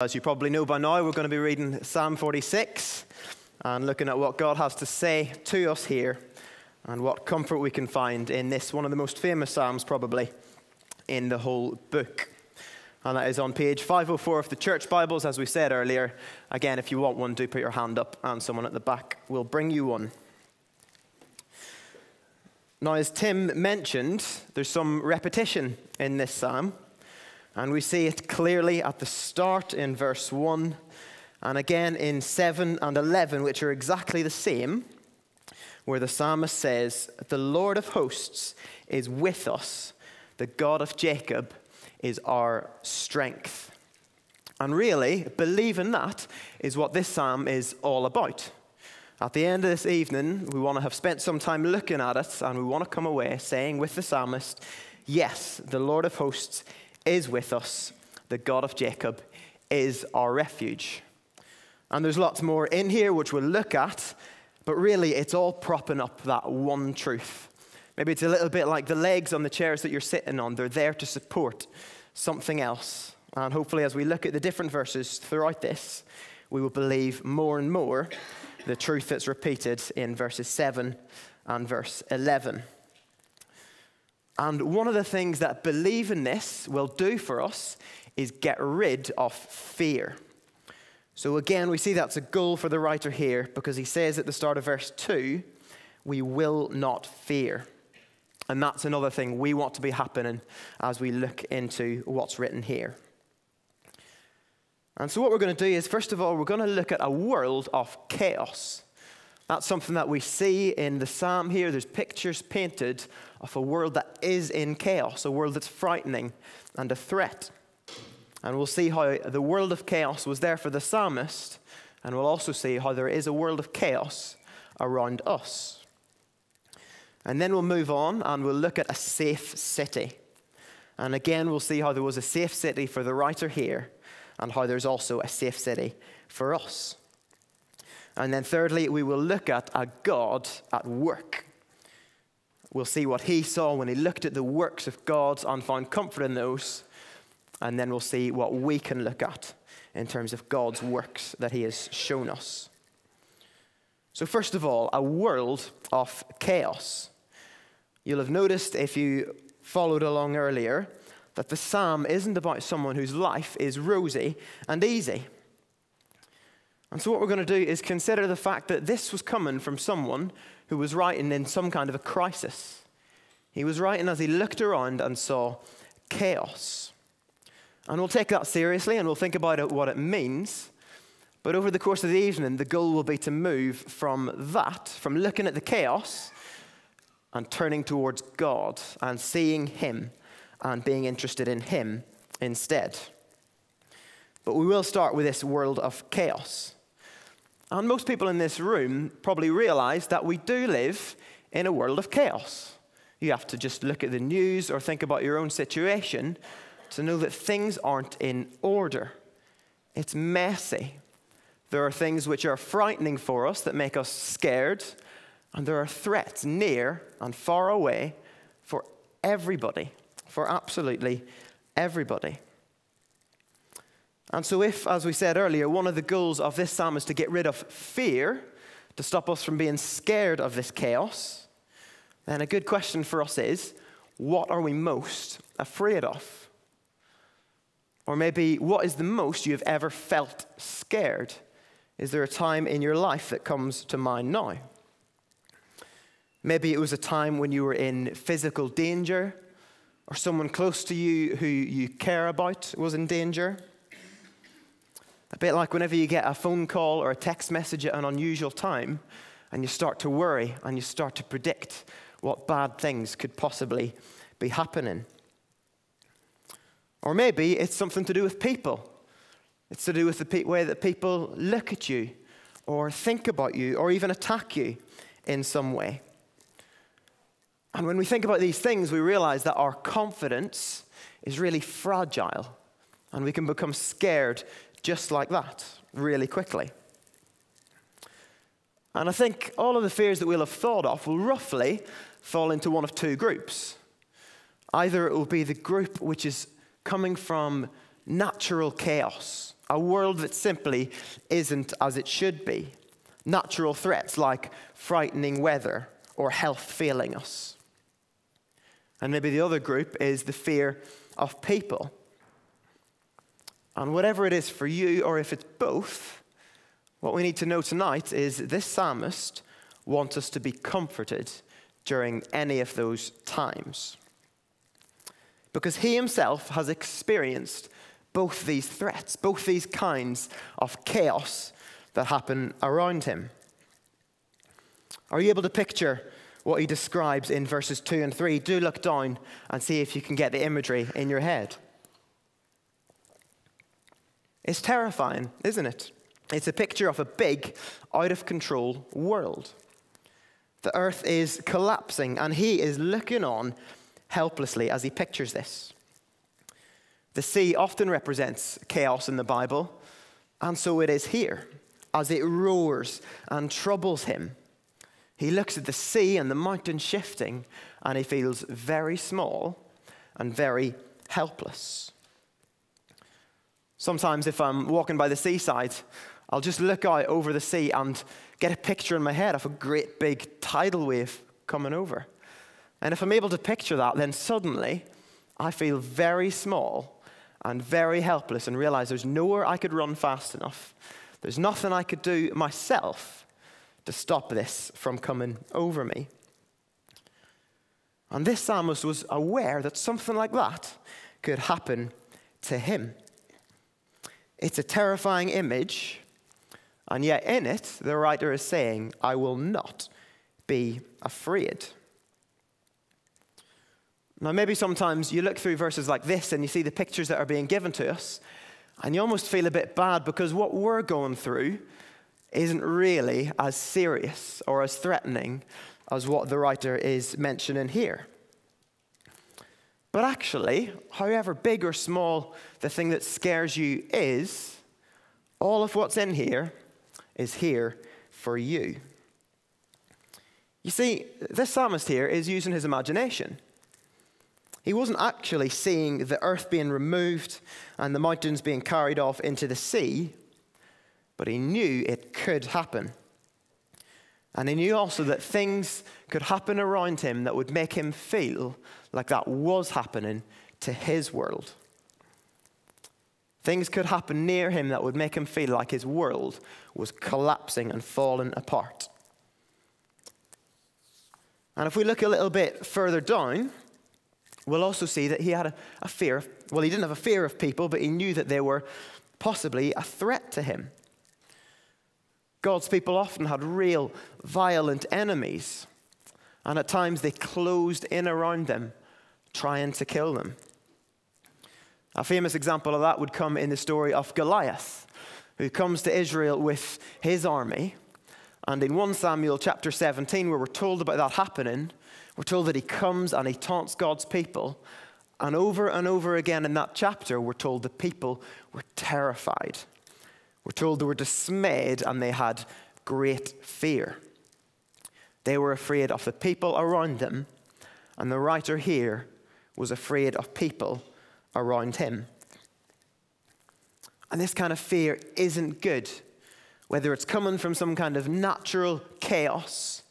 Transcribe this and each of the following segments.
As you probably know by now, we're going to be reading Psalm 46 and looking at what God has to say to us here and what comfort we can find in this, one of the most famous Psalms probably in the whole book. And that is on page 504 of the church Bibles, as we said earlier. Again, if you want one, do put your hand up and someone at the back will bring you one. Now, as Tim mentioned, there's some repetition in this psalm. And we see it clearly at the start in verse 1, and again in 7 and 11, which are exactly the same, where the psalmist says, "The Lord of hosts is with us, the God of Jacob is our strength." And really, believing that is what this psalm is all about. At the end of this evening, we want to have spent some time looking at it, and we want to come away saying with the psalmist, yes, the Lord of hosts is with us, the God of Jacob is our refuge. And there's lots more in here which we'll look at, but really it's all propping up that one truth. Maybe it's a little bit like the legs on the chairs that you're sitting on. They're there to support something else. And hopefully as we look at the different verses throughout this, we will believe more and more the truth that's repeated in verses 7 and verse 11. And one of the things that believing this will do for us is get rid of fear. So again, we see that's a goal for the writer here because he says at the start of verse 2, we will not fear. And that's another thing we want to be happening as we look into what's written here. And so what we're going to do is, first of all, we're going to look at a world of chaos. That's something that we see in the psalm here. There's pictures painted of a world that is in chaos, a world that's frightening and a threat. And we'll see how the world of chaos was there for the psalmist, and we'll also see how there is a world of chaos around us. And then we'll move on and we'll look at a safe city. And again, we'll see how there was a safe city for the writer here, and how there's also a safe city for us. And then thirdly, we will look at a God at work. We'll see what he saw when he looked at the works of God and found comfort in those. And then we'll see what we can look at in terms of God's works that he has shown us. So first of all, a world of chaos. You'll have noticed if you followed along earlier that the psalm isn't about someone whose life is rosy and easy. And so what we're going to do is consider the fact that this was coming from someone who was writing in some kind of a crisis. He was writing as he looked around and saw chaos. And we'll take that seriously and we'll think about what it means. But over the course of the evening, the goal will be to move from that, from looking at the chaos and turning towards God and seeing him and being interested in him instead. But we will start with this world of chaos. And most people in this room probably realize that we do live in a world of chaos. You have to just look at the news or think about your own situation to know that things aren't in order. It's messy. There are things which are frightening for us that make us scared, and there are threats near and far away for everybody, for absolutely everybody. And so if, as we said earlier, one of the goals of this psalm is to get rid of fear, to stop us from being scared of this chaos, then a good question for us is, what are we most afraid of? Or maybe, what is the most you've ever felt scared? Is there a time in your life that comes to mind now? Maybe it was a time when you were in physical danger, or someone close to you who you care about was in danger. A bit like whenever you get a phone call or a text message at an unusual time, and you start to worry and you start to predict what bad things could possibly be happening. Or maybe it's something to do with people. It's to do with the way that people look at you or think about you or even attack you in some way. And when we think about these things, we realize that our confidence is really fragile and we can become scared just like that really quickly. And I think all of the fears that we'll have thought of will roughly fall into one of two groups. Either it will be the group which is coming from natural chaos a world that simply isn't as it should be. Natural threats like frightening weather or health failing us. And maybe the other group is the fear of people. And whatever it is for you, or if it's both, what we need to know tonight is this psalmist wants us to be comforted during any of those times. Because he himself has experienced both these threats, both these kinds of chaos that happen around him. Are you able to picture what he describes in verses 2 and 3? Do look down and see if you can get the imagery in your head. It's terrifying, isn't it? It's a picture of a big, out-of-control world. The earth is collapsing, and he is looking on helplessly as he pictures this. The sea often represents chaos in the Bible, and so it is here, as it roars and troubles him. He looks at the sea and the mountain shifting, and he feels very small and very helpless. Sometimes if I'm walking by the seaside, I'll just look out over the sea and get a picture in my head of a great big tidal wave coming over. And if I'm able to picture that, then suddenly I feel very small and very helpless and realize there's nowhere I could run fast enough. There's nothing I could do myself to stop this from coming over me. And this psalmist was aware that something like that could happen to him. It's a terrifying image, and yet in it, the writer is saying, I will not be afraid. Now, maybe sometimes you look through verses like this and you see the pictures that are being given to us, and you almost feel a bit bad because what we're going through isn't really as serious or as threatening as what the writer is mentioning here. But actually, however big or small the thing that scares you is, all of what's in here is here for you. You see, this psalmist here is using his imagination. He wasn't actually seeing the earth being removed and the mountains being carried off into the sea, but he knew it could happen. And he knew also that things could happen around him that would make him feel like that was happening to his world. Things could happen near him that would make him feel like his world was collapsing and falling apart. And if we look a little bit further down, we'll also see that he had a fear of, well, he didn't have a fear of people, but he knew that they were possibly a threat to him. God's people often had real violent enemies, and at times they closed in around them, trying to kill them. A famous example of that would come in the story of Goliath, who comes to Israel with his army. And in 1 Samuel chapter 17, where we're told about that happening, we're told that he comes and he taunts God's people. And over again in that chapter, we're told the people were terrified. We're told they were dismayed and they had great fear. They were afraid of the people around them, and the writer here was afraid of people around him. And this kind of fear isn't good, whether it's coming from some kind of natural chaos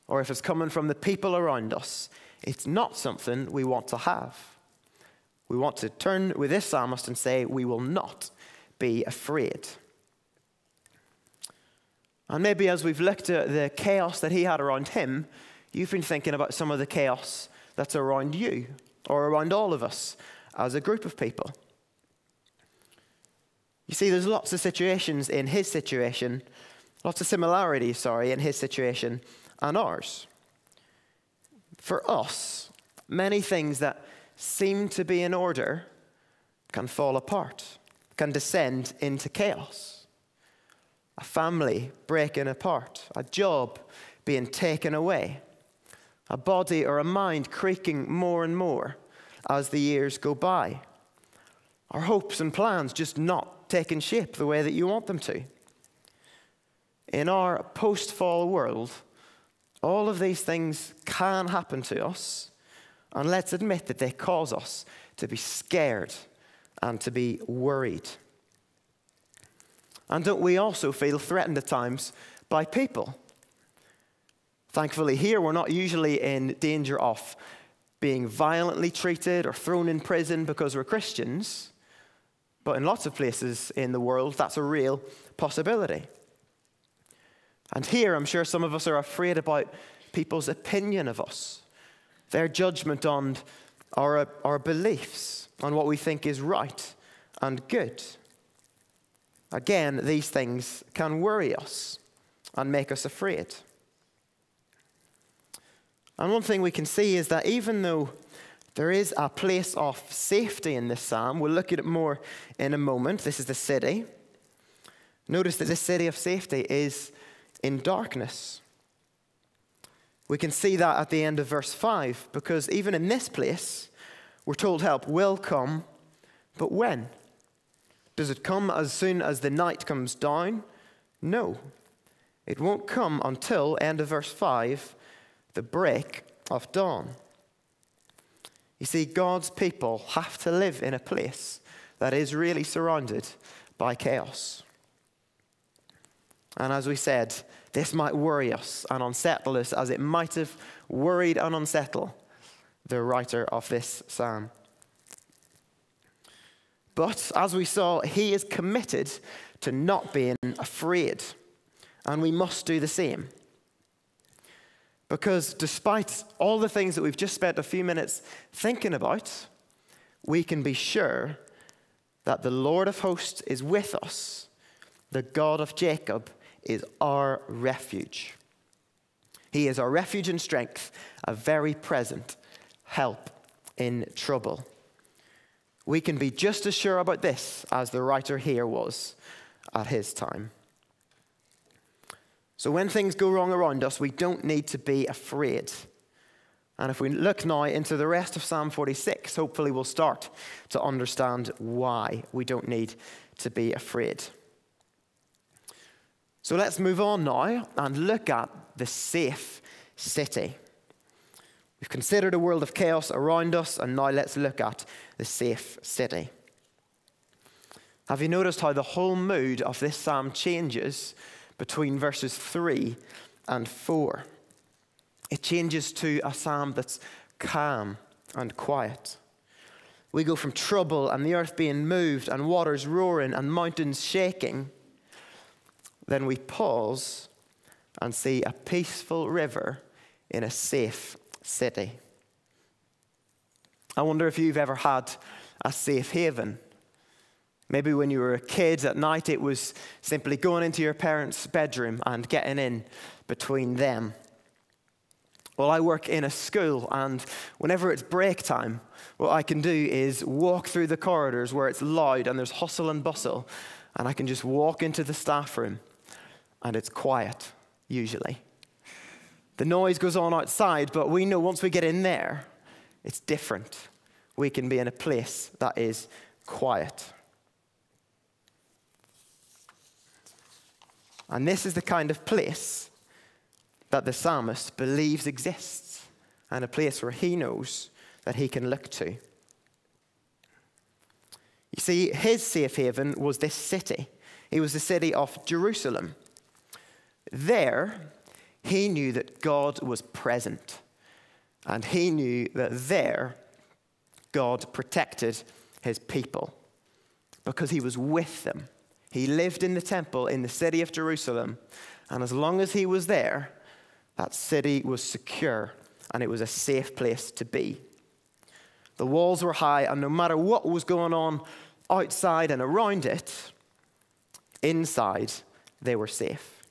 or if it's coming from the people around us. It's not something we want to have. We want to turn with this psalmist and say, we will not be afraid. And maybe as we've looked at the chaos that he had around him, you've been thinking about some of the chaos that's around you or around all of us as a group of people. You see, there's lots of situations in his situation, lots of similarities, in his situation and ours. For us, many things that seem to be in order can fall apart, can descend into chaos. A family breaking apart, a job being taken away, a body or a mind creaking more and more as the years go by, our hopes and plans just not taking shape the way that you want them to. In our post-fall world, all of these things can happen to us, and let's admit that they cause us to be scared and to be worried. And don't we also feel threatened at times by people? Thankfully, here we're not usually in danger of being violently treated or thrown in prison because we're Christians. But in lots of places in the world, that's a real possibility. And here, I'm sure some of us are afraid about people's opinion of us, their judgment on our beliefs, on what we think is right and good. Again, these things can worry us and make us afraid. And one thing we can see is that even though there is a place of safety in this psalm, we'll look at it more in a moment. This is the city. Notice that this city of safety is in darkness. We can see that at the end of verse 5, because even in this place, we're told help will come, but when? Does it come as soon as the night comes down? No. It won't come until, end of verse 5, the break of dawn. You see, God's people have to live in a place that is really surrounded by chaos. And as we said, this might worry us and unsettle us as it might have worried and unsettled the writer of this psalm. But as we saw, he is committed to not being afraid. And we must do the same. Because despite all the things that we've just spent a few minutes thinking about, we can be sure that the Lord of hosts is with us. The God of Jacob is our refuge. He is our refuge and strength, a very present help in trouble. We can be just as sure about this as the writer here was at his time. So when things go wrong around us, we don't need to be afraid. And if we look now into the rest of Psalm 46, hopefully we'll start to understand why we don't need to be afraid. So let's move on now and look at the safe city. We've considered a world of chaos around us, and now let's look at the safe city. Have you noticed how the whole mood of this psalm changes between verses 3 and 4? It changes to a psalm that's calm and quiet. We go from trouble and the earth being moved and waters roaring and mountains shaking. Then we pause and see a peaceful river in a safe city. I wonder if you've ever had a safe haven. Maybe when you were a kid at night, it was simply going into your parents' bedroom and getting in between them. Well, I work in a school, and whenever it's break time, what I can do is walk through the corridors where it's loud and there's hustle and bustle, and I can just walk into the staff room, and it's quiet, usually. The noise goes on outside, but we know once we get in there, it's different. We can be in a place that is quiet. And this is the kind of place that the psalmist believes exists, and a place where he knows that he can look to. You see, his safe haven was this city. It was the city of Jerusalem. There, he knew that God was present, and he knew that there, God protected his people because he was with them. He lived in the temple in the city of Jerusalem, and as long as he was there, that city was secure, and it was a safe place to be. The walls were high, and no matter what was going on outside and around it, inside they were safe.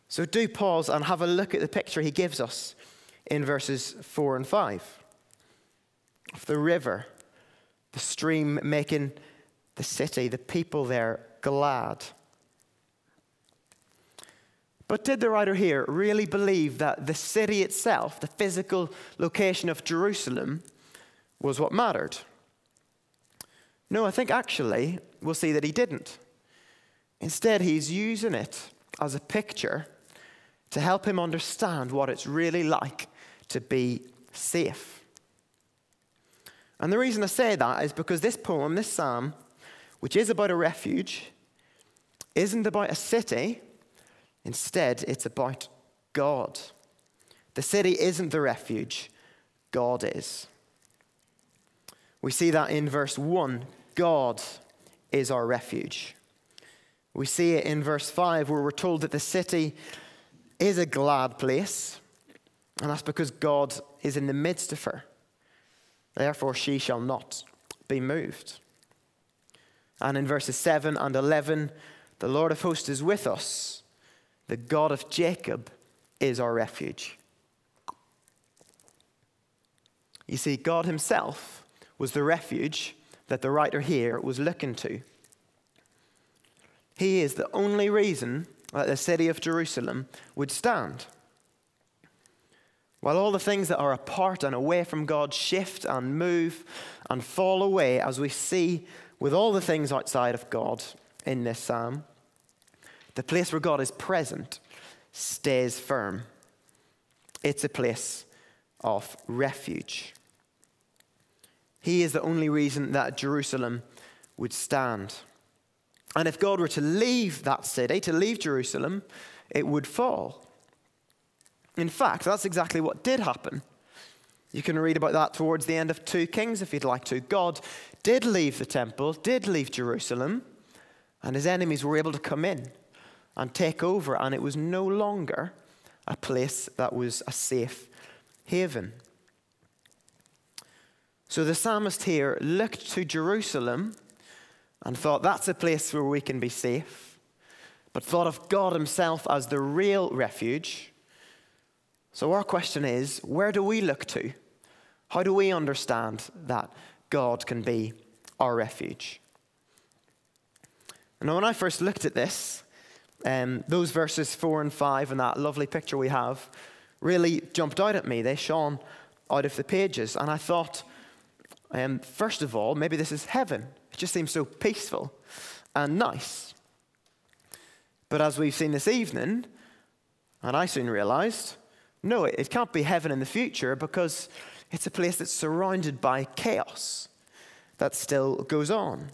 So do pause and have a look at the picture he gives us in verses 4 and 5 of the river, the stream making the city, the people there, glad. But did the writer here really believe that the city itself, the physical location of Jerusalem, was what mattered? No, I think actually we'll see that he didn't. Instead, he's using it as a picture to help him understand what it's really like to be safe. And the reason I say that is because this poem, this psalm, which is about a refuge, isn't about a city. Instead, it's about God. The city isn't the refuge. God is. We see that in verse 1. God is our refuge. We see it in verse 5 where we're told that the city is a glad place, and that's because God is in the midst of her. Therefore, she shall not be moved. And in verses 7 and 11, the Lord of hosts is with us. The God of Jacob is our refuge. You see, God himself was the refuge that the writer here was looking to. He is the only reason that the city of Jerusalem would stand. While all the things that are apart and away from God shift and move and fall away, as we see with all the things outside of God in this psalm, the place where God is present stays firm. It's a place of refuge. He is the only reason that Jerusalem would stand. And if God were to leave that city, to leave Jerusalem, it would fall. In fact, that's exactly what did happen. You can read about that towards the end of 2 Kings if you'd like to. God did leave the temple, did leave Jerusalem, and his enemies were able to come in and take over, and it was no longer a place that was a safe haven. So the psalmist here looked to Jerusalem and thought that's a place where we can be safe, but thought of God himself as the real refuge. So our question is, where do we look to? How do we understand that God can be our refuge? And when I first looked at this, those verses 4 and 5 and that lovely picture we have really jumped out at me. They shone out of the pages. And I thought, first of all, maybe this is heaven. It just seems so peaceful and nice. But as we've seen this evening, and I soon realized, no, it can't be heaven in the future because it's a place that's surrounded by chaos that still goes on.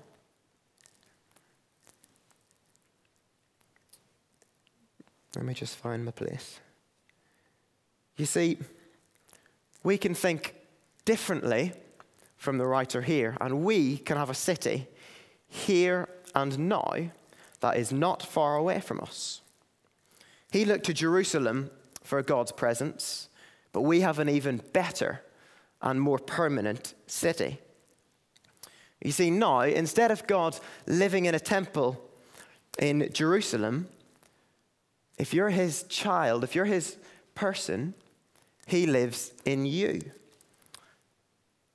Let me just find my place. You see, we can think differently from the writer here, and we can have a city here and now that is not far away from us. He looked to Jerusalem for God's presence, but we have an even better and more permanent city. You see, now, instead of God living in a temple in Jerusalem, if you're his child, if you're his person, he lives in you.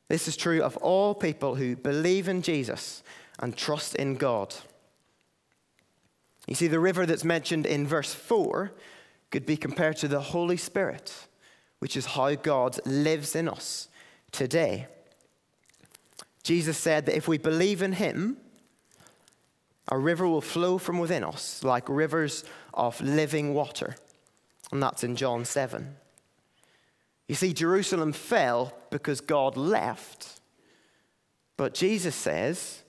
This is true of all people who believe in Jesus and trust in God. You see, the river that's mentioned in verse 4 could be compared to the Holy Spirit, which is how God lives in us today. Jesus said that if we believe in him, a river will flow from within us like rivers of living water. And that's in John 7. You see, Jerusalem fell because God left. But Jesus says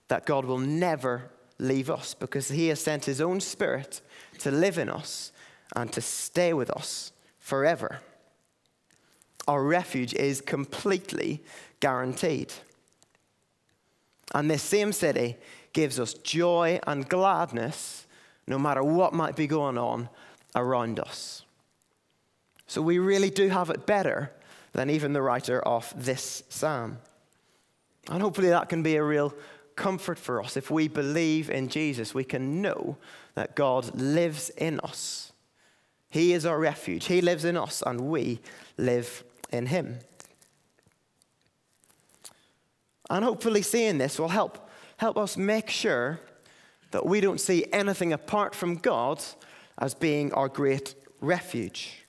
that God will never leave us because he has sent his own Spirit to live in us and to stay with us forever. Our refuge is completely guaranteed. And this same city gives us joy and gladness no matter what might be going on around us. So we really do have it better than even the writer of this psalm. And hopefully that can be a real comfort for us. If we believe in Jesus, we can know that God lives in us. He is our refuge. He lives in us, and we live in him. And hopefully seeing this will help us make sure that we don't see anything apart from God as being our great refuge.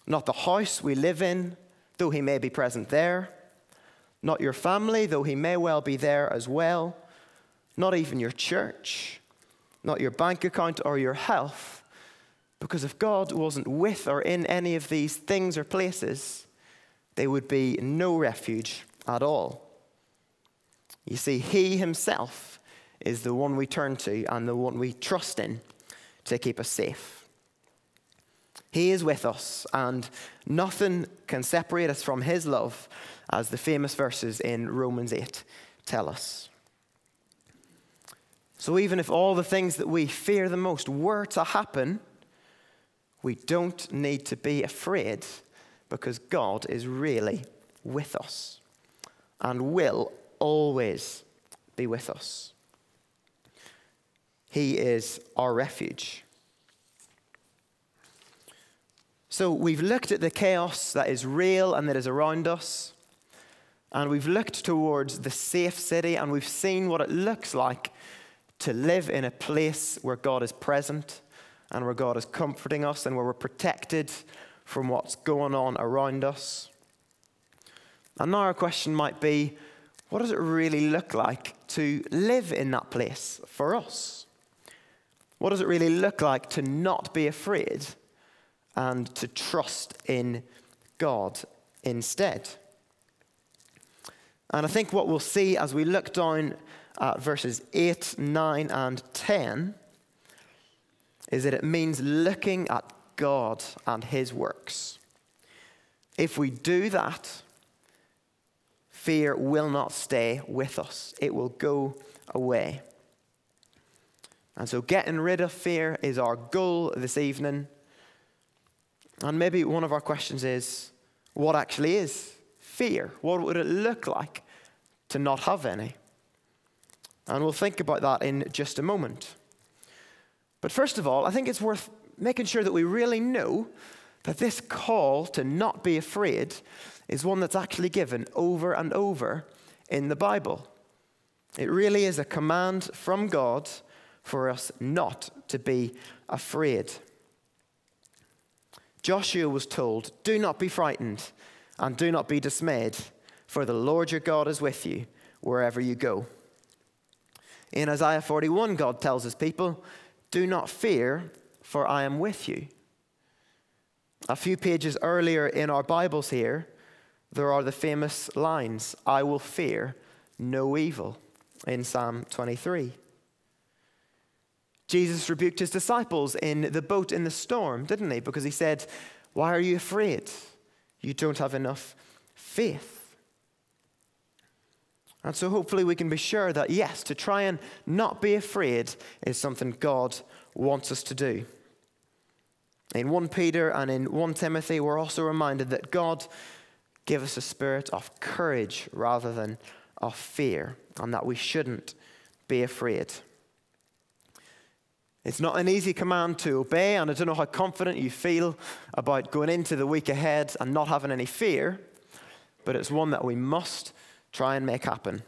Not the house we live in, though he may be present there. Not your family, though he may well be there as well. Not even your church. Not your bank account or your health. Because if God wasn't with or in any of these things or places, there would be no refuge at all. You see, he himself is the one we turn to and the one we trust in to keep us safe. He is with us, and nothing can separate us from his love, as the famous verses in Romans 8 tell us. So even if all the things that we fear the most were to happen, we don't need to be afraid, because God is really with us and will always be with us. He is our refuge. So we've looked at the chaos that is real and that is around us, and we've looked towards the safe city, and we've seen what it looks like to live in a place where God is present and where God is comforting us and where we're protected from what's going on around us. And now our question might be, what does it really look like to live in that place for us? What does it really look like to not be afraid and to trust in God instead? And I think what we'll see as we look down at verses 8, 9, and 10 is that it means looking at God and his works. If we do that, fear will not stay with us. It will go away. And so getting rid of fear is our goal this evening. And maybe one of our questions is, what actually is fear? What would it look like to not have any? And we'll think about that in just a moment. But first of all, I think it's worth making sure that we really know that this call to not be afraid is one that's actually given over and over in the Bible. It really is a command from God for us not to be afraid. Joshua was told, "Do not be frightened and do not be dismayed, for the Lord your God is with you wherever you go." In Isaiah 41, God tells his people, "Do not fear, for I am with you." A few pages earlier in our Bibles here, there are the famous lines, "I will fear no evil," in Psalm 23. Jesus rebuked his disciples in the boat in the storm, didn't he? Because he said, "Why are you afraid? You don't have enough faith." And so hopefully we can be sure that, yes, to try and not be afraid is something God wants us to do. In 1 Peter and in 1 Timothy, we're also reminded that God gave us a spirit of courage rather than of fear, and that we shouldn't be afraid. It's not an easy command to obey, and I don't know how confident you feel about going into the week ahead and not having any fear, but it's one that we must try and make happen,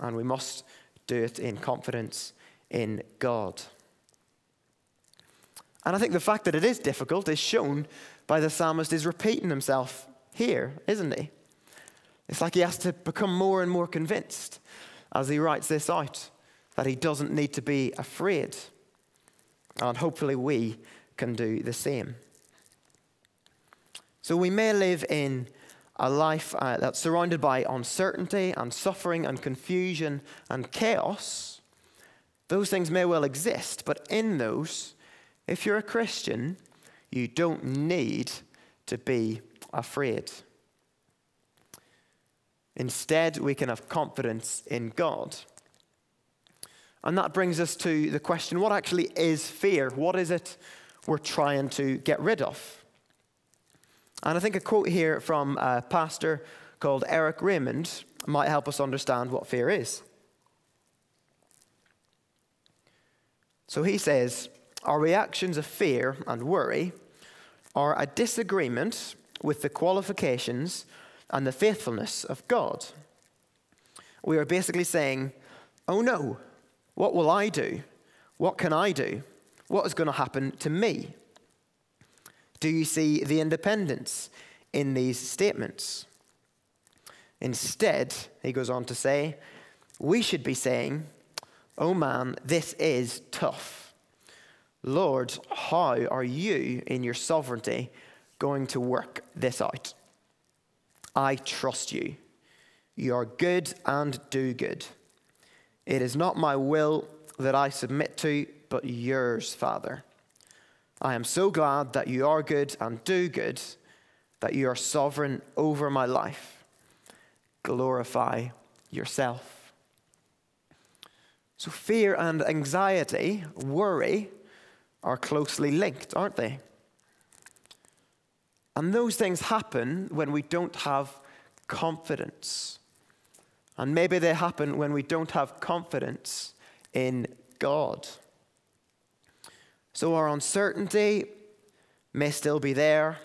and we must do it in confidence in God. And I think the fact that it is difficult is shown by the psalmist is repeating himself here, isn't he? It's like he has to become more and more convinced as he writes this out, that he doesn't need to be afraid. And hopefully we can do the same. So we may live in a life that's surrounded by uncertainty and suffering and confusion and chaos. Those things may well exist, but in those, if you're a Christian, you don't need to be afraid. Instead, we can have confidence in God. And that brings us to the question, what actually is fear? What is it we're trying to get rid of? And I think a quote here from a pastor called Eric Raymond might help us understand what fear is. So he says, "Our reactions of fear and worry are a disagreement with the qualifications and the faithfulness of God. We are basically saying, oh no, what will I do? What can I do? What is going to happen to me?" Do you see the independence in these statements? Instead, he goes on to say, we should be saying, "Oh man, this is tough. Lord, how are you in your sovereignty going to work this out? I trust you. You are good and do good. It is not my will, that I submit to, but yours, Father. I am so glad that you are good and do good, that you are sovereign over my life. Glorify yourself. So fear and anxiety, worry, are closely linked, aren't they? And those things happen when we don't have confidence. And maybe they happen when we don't have confidence in God. So our uncertainty may still be there.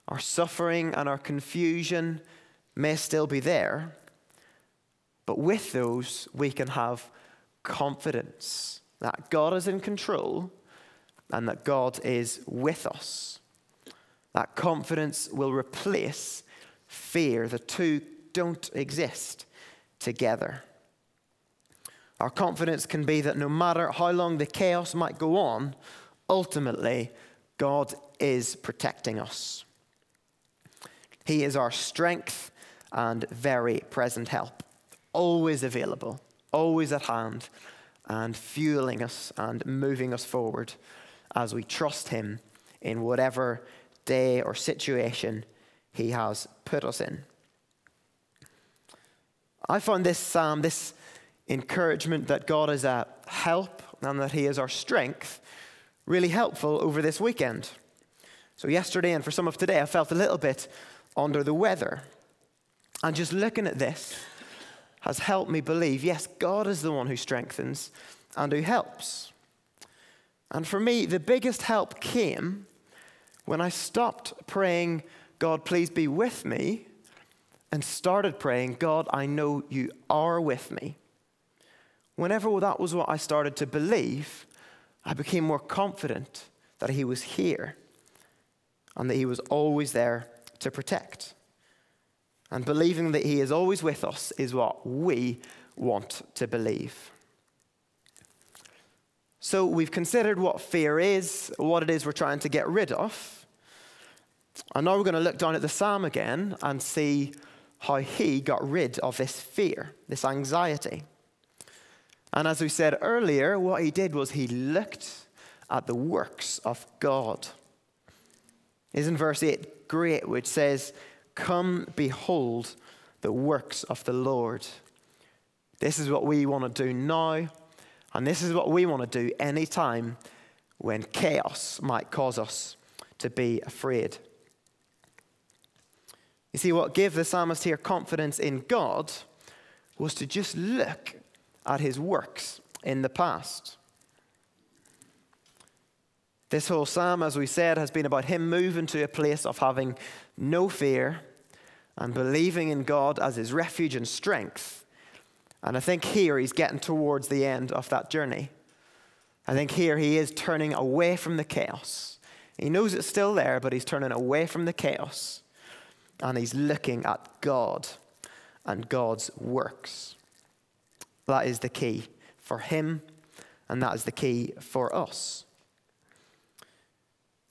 Our suffering and our confusion may still be there. But with those, we can have confidence that God is in control and that God is with us. That confidence will replace fear. The two don't exist together. Our confidence can be that no matter how long the chaos might go on, ultimately, God is protecting us. He is our strength and very present help, always available, always at hand, and fueling us and moving us forward as we trust him in whatever day or situation he has put us in. I found this psalm, this encouragement that God is a help and that he is our strength, really helpful over this weekend. So yesterday and for some of today, I felt a little bit under the weather. And just looking at this has helped me believe, yes, God is the one who strengthens and who helps. And for me, the biggest help came when I stopped praying, God, please be with me, and started praying, God, I know you are with me. Whenever that was what I started to believe, I became more confident that he was here and that he was always there to protect. And believing that he is always with us is what we want to believe. So we've considered what fear is, what it is we're trying to get rid of. And now we're going to look down at the psalm again and see how he got rid of this fear, this anxiety. And as we said earlier, what he did was he looked at the works of God. Isn't verse 8 great, which says, come behold the works of the Lord. This is what we want to do now, and this is what we want to do anytime when chaos might cause us to be afraid. You see, what gave the psalmist here confidence in God was to just look at his works in the past. This whole psalm, as we said, has been about him moving to a place of having no fear and believing in God as his refuge and strength. And I think here he's getting towards the end of that journey. I think here he is turning away from the chaos. He knows it's still there, but he's turning away from the chaos. And he's looking at God and God's works. That is the key for him, and that is the key for us.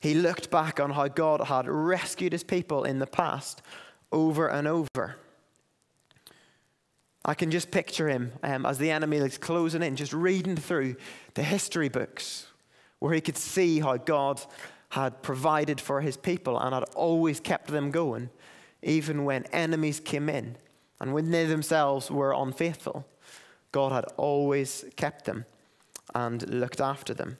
He looked back on how God had rescued his people in the past over and over. I can just picture him as the enemy is closing in, just reading through the history books where he could see how God had provided for his people and had always kept them going, even when enemies came in and when they themselves were unfaithful. God had always kept them and looked after them.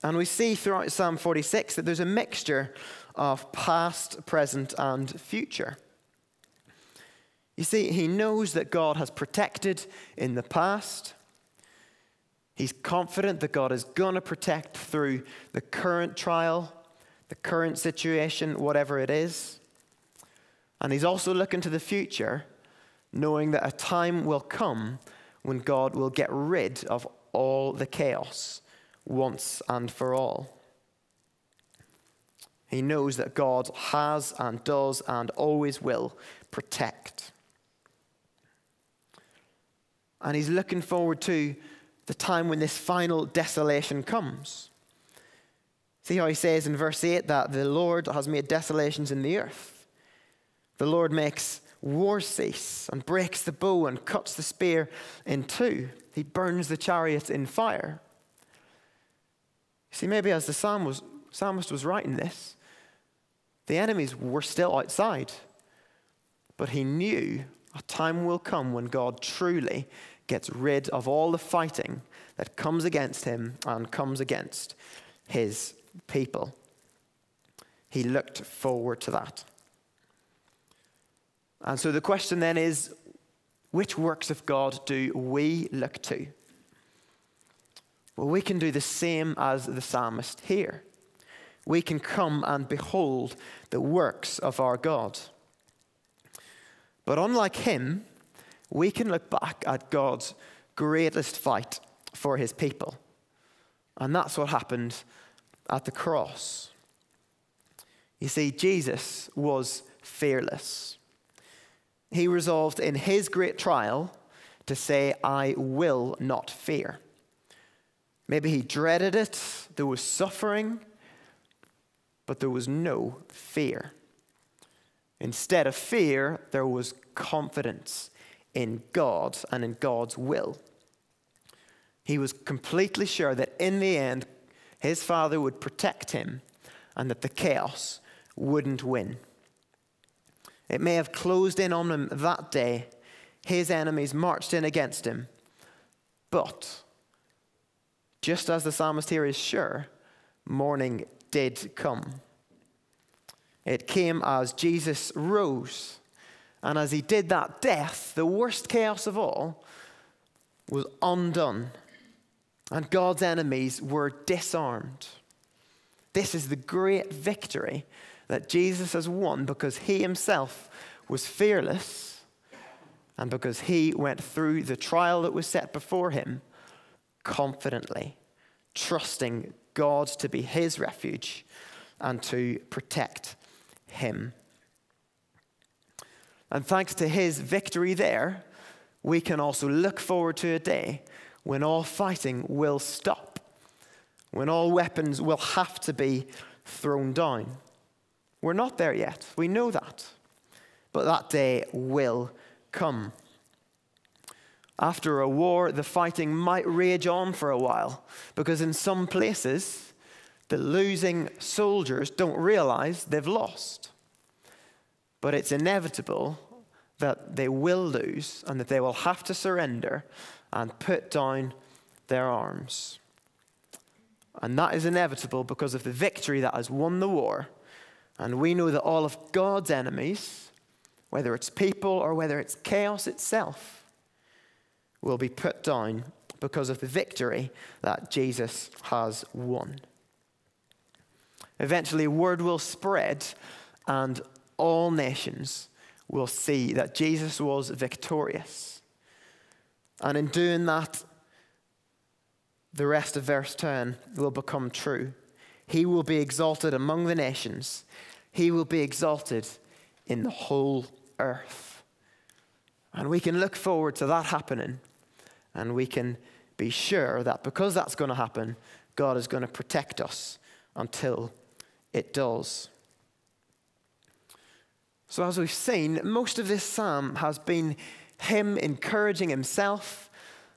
And we see throughout Psalm 46 that there's a mixture of past, present, and future. You see, he knows that God has protected in the past. He's confident that God is going to protect through the current trial, the current situation, whatever it is. And he's also looking to the future, knowing that a time will come when God will get rid of all the chaos once and for all. He knows that God has and does and always will protect. And he's looking forward to the time when this final desolation comes. See how he says in verse 8 that the Lord has made desolations in the earth. The Lord makes wars cease and breaks the bow and cuts the spear in two. He burns the chariots in fire. See, maybe as the psalmist was writing this, the enemies were still outside. But he knew a time will come when God truly gets rid of all the fighting that comes against him and comes against his people. He looked forward to that. And so the question then is, which works of God do we look to? Well, we can do the same as the psalmist here. We can come and behold the works of our God. But unlike him, we can look back at God's greatest fight for his people. And that's what happened at the cross. You see, Jesus was fearless. He resolved in his great trial to say, I will not fear. Maybe he dreaded it, there was suffering, but there was no fear. Instead of fear, there was confidence in God and in God's will. He was completely sure that in the end, his Father would protect him and that the chaos wouldn't win. It may have closed in on him that day. His enemies marched in against him. But just as the psalmist here is sure, morning did come. It came as Jesus rose. And as he did that, death, the worst chaos of all, was undone. And God's enemies were disarmed. This is the great victory that Jesus has won because he himself was fearless and because he went through the trial that was set before him confidently, trusting God to be his refuge and to protect him. And thanks to his victory there, we can also look forward to a day when all fighting will stop, when all weapons will have to be thrown down. We're not there yet. We know that. But that day will come. After a war, the fighting might rage on for a while, because in some places, the losing soldiers don't realize they've lost. But it's inevitable that they will lose and that they will have to surrender and put down their arms. And that is inevitable because of the victory that has won the war. And we know that all of God's enemies, whether it's people or whether it's chaos itself, will be put down because of the victory that Jesus has won. Eventually, word will spread and all nations will see that Jesus was victorious. And in doing that, the rest of verse 10 will become true. He will be exalted among the nations. He will be exalted in the whole earth. And we can look forward to that happening. And we can be sure that because that's going to happen, God is going to protect us until it does. So as we've seen, most of this psalm has been him encouraging himself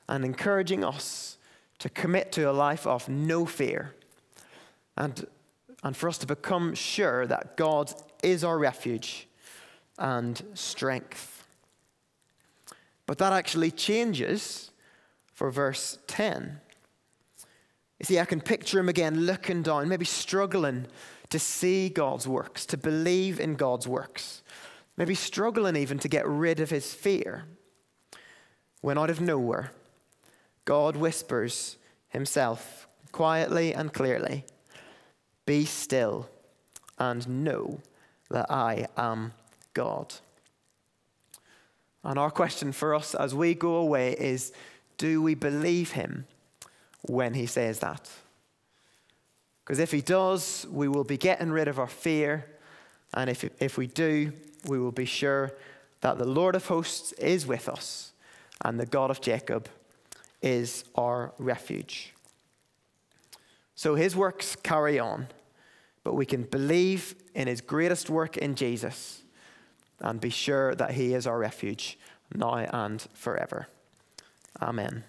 and encouraging us to commit to a life of no fear. And for us to become sure that God is our refuge and strength. But that actually changes for verse 10. You see, I can picture him again looking down, maybe struggling to see God's works, to believe in God's works. Maybe struggling even to get rid of his fear. When out of nowhere, God whispers himself quietly and clearly, "Be still and know that I am God." And our question for us as we go away is, do we believe him when he says that? Because if he does, we will be getting rid of our fear. And if we do, we will be sure that the Lord of hosts is with us and the God of Jacob is our refuge. So his works carry on, but we can believe in his greatest work in Jesus and be sure that he is our refuge now and forever. Amen.